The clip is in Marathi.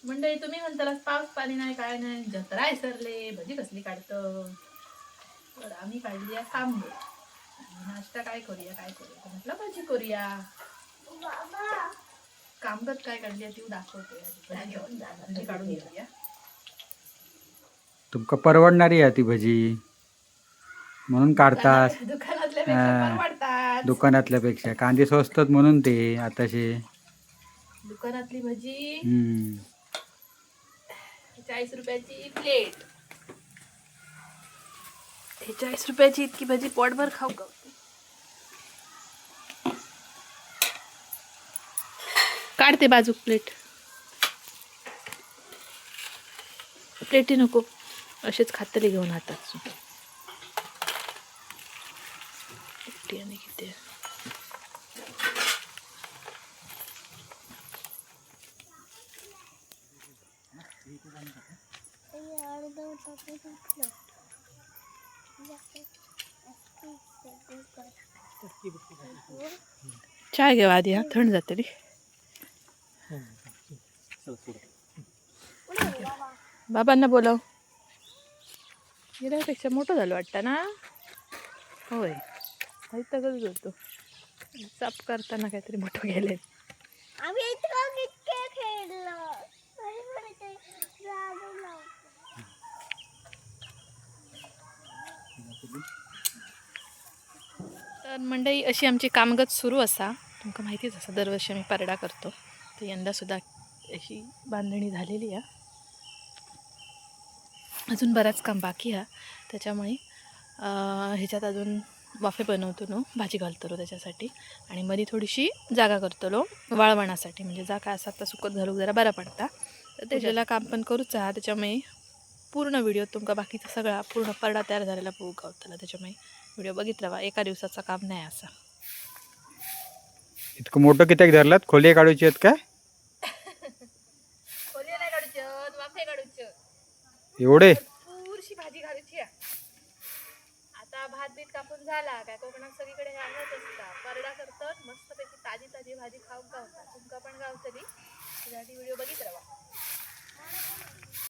मंडळी तुम्ही म्हणताला पाऊस पाणी नाही काय नाही जत्रा आहे सरले भजी कसली काढतं. तर आम्ही काढली आहे कांबे. नाश्ता काय करूया तर म्हटलं भजी करूया. कांबत काय काढली आहे ती दाखवते. भजी काढून घेऊया. तुमका परवडणारी आहे ती भजी म्हणून काढतास. दुकानातल्यापेक्षा परवडतात. दुकानातल्यापेक्षा कांदे स्वस्तात म्हणून ते आताशे दुकानातली भजी 40 रुपयाची प्लेट. 40 रुपयाची इतकी भजी पोटभर खाऊ का. काढते बाजूक प्लेट. प्लेटी नको असेच खातली घेऊन हातात. एकटी आणि किती चाय घेवा आधी. हा थंड जातली. बाबांना बोलाव. गिऱ्हाईकापेक्षा मोठं झालं वाटतं ना. होय तगच बोलतो. साफ करताना काहीतरी मोठं गेले. तर मंडळी अशी आमची कामगत सुरू असा. तुमका माहितीच असा दरवर्षी आम्ही परडा करतो. तर यंदा सुद्धा अशी बांधणी झालेली आहे. अजून बराच काम बाकी आहे. त्याच्यामुळे ह्याच्यात अजून वाफे बनवतो नो भाजी घालतो त्याच्यासाठी. आणि मध्ये थोडीशी जागा करतो वाळवणासाठी. म्हणजे जागा असा तर सुकत घालूक जरा बरा पडता. तर त्याच्याला काम पण करूच आहे. त्याच्यामुळे पूर्ण व्हिडिओ तुमका बाकीचा सगळा पूर्ण परडा तयार झालेला बघू गावताला. त्याच्यामुळे व्हिडिओ बघित राहा. एका दिवसाचं काम नाही असं. इतकं मोठं कित्याक धरलात? खोली काढूची आहेत काय? खोली नाही काढूच वाफे काढूच. एवढे भरपूरशी भाजी घालूची. आता भात बीत कापून झाला काय कोकणात सगळीकडे आणत असता. परडा करतात मस्तपैकी ताजी ताजी भाजी खाऊक गावतात. तुमका पण गावतली. त्यासाठी व्हिडिओ बघित राहा.